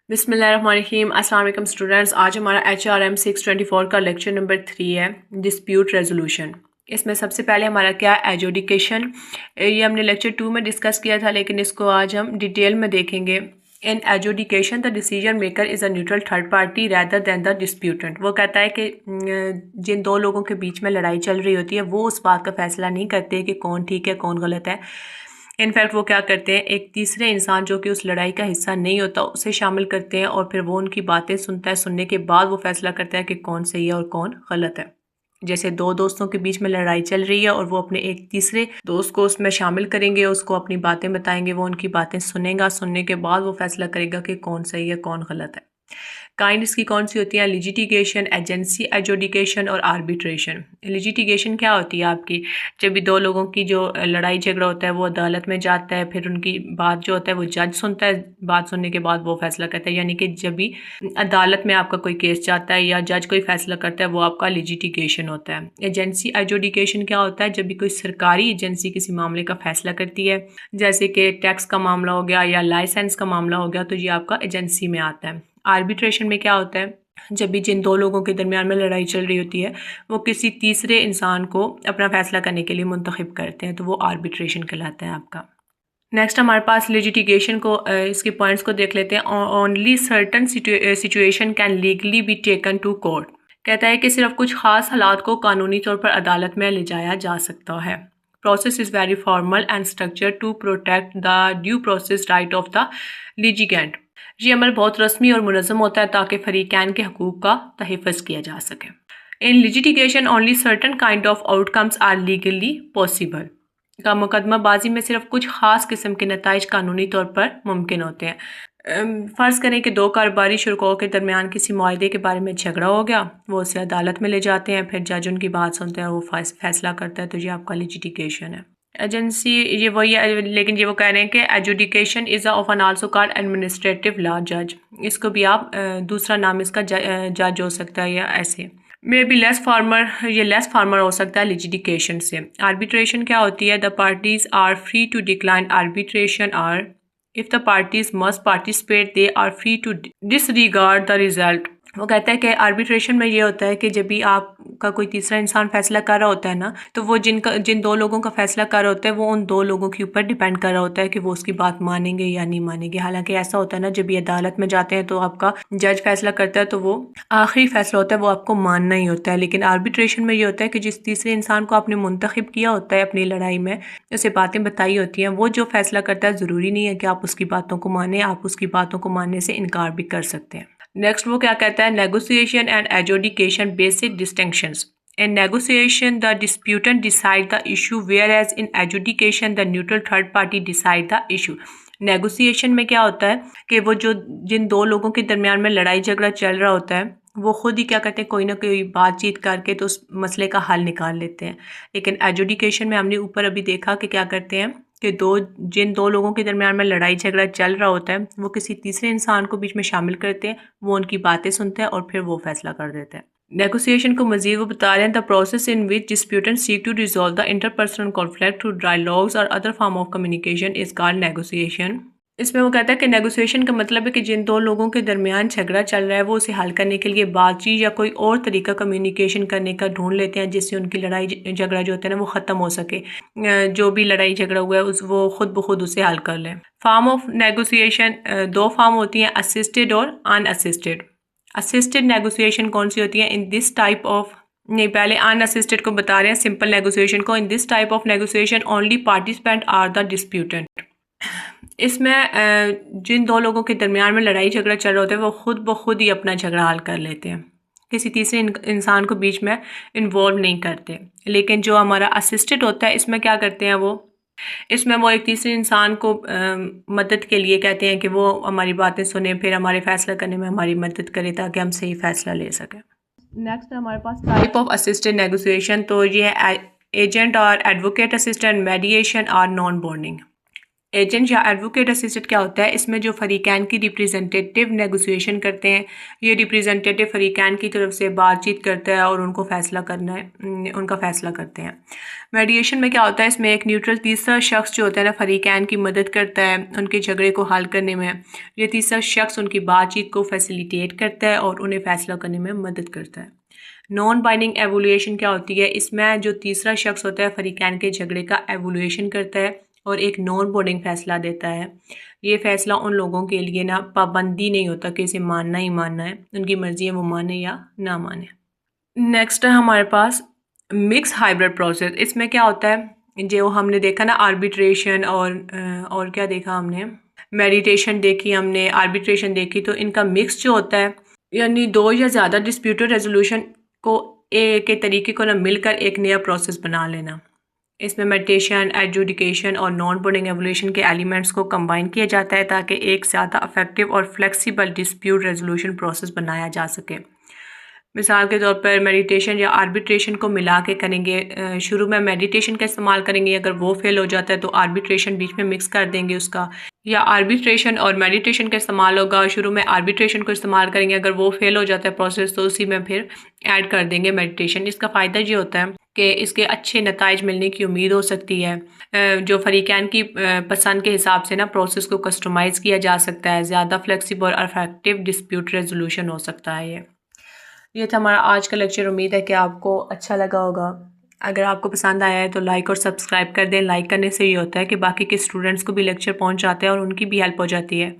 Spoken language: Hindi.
बिस्मिल्लाहिर्रहमानिर्रहीम। अस्सलाम वालेकुम स्टूडेंट्स। आज हमारा HRM 624 का लेक्चर नंबर 3 है, डिस्प्यूट रेजोल्यूशन। इसमें सबसे पहले हमारा क्या एजुडिकेशन, ये हमने लेक्चर 2 में डिस्कस किया था, लेकिन इसको आज हम डिटेल में देखेंगे। In adjudication the decision maker is a neutral third party rather than the disputant. वो कहता है कि जिन दो लोगों के बीच में लड़ाई चल रही होती है वो उस बात का फैसला नहीं करते कि कौन ठीक है कौन गलत है। इनफैक्ट वो क्या करते हैं, एक तीसरे इंसान जो कि उस लड़ाई का हिस्सा नहीं होता उसे शामिल करते हैं और फिर वो उनकी बातें सुनता है। सुनने के बाद वो फैसला करता है कि कौन सही है और कौन गलत है। जैसे दो दोस्तों के बीच में लड़ाई चल रही है और वो अपने एक तीसरे दोस्त को उसमें शामिल करेंगे, उसको अपनी बातें बताएंगे, वो उनकी बातें सुनेगा। सुनने के बाद वो फैसला करेगा कि कौन सही है कौन गलत है। काइंड इसकी कौन सी होती है? लिजिटिगेशन, एजेंसी, एजुडिकेशन और आर्बिट्रेशन। लिजिटिगेशन क्या होती है आपकी? जब भी दो लोगों की जो लड़ाई झगड़ा होता है वो अदालत में जाता है, फिर उनकी बात जो होता है वो जज सुनता है, बात सुनने के बाद वो फैसला करता है। यानी कि जब भी अदालत में आपका कोई केस जाता है या जज कोई फैसला करता है वो आपका लिजिटिगेशन होता है। एजेंसी एजुडिकेशन क्या होता है? जब भी कोई सरकारी एजेंसी किसी मामले का फैसला करती है, जैसे कि टैक्स का मामला हो गया या लाइसेंस का मामला हो गया, तो ये आपका एजेंसी में आता है। आर्बिट्रेशन में क्या होता है? जब भी जिन दो लोगों के दरमियान में लड़ाई चल रही होती है वो किसी तीसरे इंसान को अपना फैसला करने के लिए मुंतखब करते हैं, तो वो आर्बिट्रेशन कहलाता है आपका। नेक्स्ट हमारे पास लिजिटिगेशन को इसके पॉइंट्स को देख लेते हैं। Only certain situation can legally be taken to court. कहता है कि सिर्फ कुछ खास हालात को कानूनी तौर पर अदालत में ले जाया जा सकता है। Process is very formal and structure to protect the due process right of the litigant. ये अमल बहुत रस्मी और मुनज़्ज़म होता है ताकि फरीकैन के हकूक़ का तहफ़्फ़ुज़ किया जा सके। In litigation only certain kind of outcomes are legally possible. का मुकदमाबाजी में सिर्फ कुछ ख़ास किस्म के नताइज कानूनी तौर पर मुमकिन होते हैं। फ़र्ज़ करें कि दो कारोबारी शुरकों के दरमियान किसी मुआहदे के बारे में झगड़ा हो गया, वो उसे अदालत में ले जाते हैं, फिर जज उनकी बात सुनते हैं, वो फैसला करता है, तो ये आपका लिजिटिगेशन है। एजेंसी ये वही है, लेकिन ये वो कह रहे हैं कि adjudication is often also called administrative law जज। इसको भी आप दूसरा नाम इसका जज हो सकता है या ऐसे मे बी लेस फार्मर, ये लेस फार्मर हो सकता है लिजिटिगेशन से। आर्बिट्रेशन क्या होती है? The parties are free to decline arbitration or if the parties must participate they are free to disregard the result. वो कहता है कि आर्बिट्रेशन में ये होता है कि जब भी आपका कोई तीसरा इंसान फैसला कर रहा होता है ना, तो वो जिन दो लोगों का फैसला कर रहा होता है वो उन दो लोगों के ऊपर डिपेंड कर रहा होता है कि वो उसकी बात मानेंगे या नहीं मानेंगे। हालांकि ऐसा होता है ना, जब भी अदालत में जाते हैं तो आपका जज फैसला करता है तो वो आखिरी फैसला होता है, वो आपको मानना ही होता है। लेकिन आर्बिट्रेशन में ये होता है कि जिस तीसरे इंसान को आपने मुंतखब किया होता है अपनी लड़ाई में, उसे बातें बताई होती हैं, वो जो फैसला करता है ज़रूरी नहीं है कि आप उसकी बातों को माने, आप उसकी बातों को मानने से इनकार भी कर सकते हैं। नेक्स्ट वो क्या कहता है? Negotiation and adjudication basic distinctions. In negotiation, the disputant decide the issue, whereas in adjudication, the neutral third party decide the issue. Negotiation में क्या होता है कि वो जो जिन दो लोगों के दरमियान में लड़ाई झगड़ा चल रहा होता है वो खुद ही क्या करते हैं, कोई ना कोई बातचीत करके तो उस मसले का हल निकाल लेते हैं। लेकिन एजुडिकेशन में हमने ऊपर अभी देखा कि क्या करते हैं कि जिन दो लोगों के दरमियान में लड़ाई झगड़ा चल रहा होता है वो किसी तीसरे इंसान को बीच में शामिल करते हैं, वो उनकी बातें सुनते हैं और फिर वो फैसला कर देते हैं। नेगोशिएशन को मजीद वो बता रहे हैं, the process in which disputant seek to resolve the interpersonal conflict through dialogues और other form of communication is called negotiation. इसमें वो कहता है कि नेगोशिएशन का मतलब है कि जिन दो लोगों के दरमियान झगड़ा चल रहा है वो उसे हल करने के लिए बातचीत या कोई और तरीका कम्युनिकेशन करने का ढूंढ लेते हैं जिससे उनकी लड़ाई झगड़ा जो होता है ना वो ख़त्म हो सके। जो भी लड़ाई झगड़ा हुआ है वो खुद ब खुद उसे हल कर लें। फॉर्म ऑफ नेगोशिएशन दो फॉर्म होती हैं, असिस्टेड और अनअसिस्टेड। असिस्टेड नेगोशिएशन कौन सी होती है? इन दिस टाइप ऑफ, नहीं पहले अनअसिस्टेड को बता रहे हैं, सिंपल नेगोशिएशन को। In this type of negotiation only participant are the disputant. इसमें जिन दो लोगों के दरमियान में लड़ाई झगड़ा चल रहा होता है वो खुद ब खुद ही अपना झगड़ा हल कर लेते हैं, किसी तीसरे इंसान को बीच में इन्वॉल्व नहीं करते। लेकिन जो हमारा असिस्टेड होता है इसमें क्या करते हैं, इसमें वो एक तीसरे इंसान को मदद के लिए कहते हैं कि वो हमारी बातें सुने, फिर हमारे फैसला करने में हमारी मदद करे ताकि हम सही फैसला ले सकें। नेक्स्ट है हमारे पास टाइप ऑफ असिस्टेड नेगोशिएशन। तो ये है एजेंट और एडवोकेट असिस्टेंट, मेडिएशन और नॉन बॉन्डिंग। एजेंट या एडवोकेट असिस्टेंट क्या होता है, इसमें जो फरीकैन की रिप्रेजेंटेटिव नेगोशिएशन करते हैं, ये रिप्रेजेंटेटिव फरीकैन की तरफ से बातचीत करता है और उनको फैसला करना है, उनका फैसला करते हैं। मीडिएशन में क्या होता है, इसमें एक न्यूट्रल तीसरा शख्स जो होता है ना फरीकैन की मदद करता है उनके झगड़े को हल करने में। ये तीसरा शख्स उनकी बातचीत को फैसिलिटेट करता है और उन्हें फैसला करने में मदद करता है। नॉन बाइंडिंग एवोल्यूशन क्या होती है, इसमें जो तीसरा शख्स होता है फरीकैन के झगड़े का एवोल्यूशन करता है और एक नॉन बाइंडिंग फैसला देता है। ये फैसला उन लोगों के लिए ना पाबंदी नहीं होता कि इसे मानना ही मानना है, उनकी मर्जी है वो माने या ना माने। नेक्स्ट है हमारे पास मिक्स हाइब्रिड प्रोसेस। इसमें क्या होता है, जो हमने देखा ना आर्बिट्रेशन और क्या देखा हमने, मेडिटेशन देखी हमने, आर्बिट्रेशन देखी, तो इनका मिक्स जो होता है यानी दो या ज़्यादा डिस्प्यूटेड रेजोल्यूशन को एक के तरीके को ना मिलकर एक नया प्रोसेस बना लेना। इसमें मेडिटेशन, एडजुडिकेशन और नॉन बाइंडिंग एवोल्यूशन के एलिमेंट्स को कंबाइन किया जाता है ताकि एक ज़्यादा इफेक्टिव और फ्लेक्सिबल डिस्प्यूट रेजोल्यूशन प्रोसेस बनाया जा सके। मिसाल के तौर पर मेडिटेशन या आर्बिट्रेशन को मिला के करेंगे, शुरू में मेडिटेशन का इस्तेमाल करेंगे, अगर वो फेल हो जाता है तो आर्बिट्रेशन बीच में मिक्स कर देंगे उसका, या आर्बिट्रेशन और मेडिटेशन का इस्तेमाल होगा, शुरू में आर्बिट्रेशन को इस्तेमाल करेंगे, अगर वो फेल हो जाता है प्रोसेस तो उसी में फिर ऐड कर देंगे मेडिटेशन। इसका फ़ायदा ये होता है कि इसके अच्छे नताइज मिलने की उम्मीद हो सकती है। जो फरीकैन की पसंद के हिसाब से ना प्रोसेस को कस्टमाइज़ किया जा सकता है, ज़्यादा फ्लेक्सिबल और इफेक्टिव डिस्प्यूट रेजोल्यूशन हो सकता है। ये था हमारा आज का लेक्चर। उम्मीद है कि आपको अच्छा लगा होगा। अगर आपको पसंद आया है तो लाइक और सब्सक्राइब कर दें। लाइक करने से ये होता है कि बाकी के स्टूडेंट्स को भी लेक्चर पहुंच जाता है और उनकी भी हेल्प हो जाती है।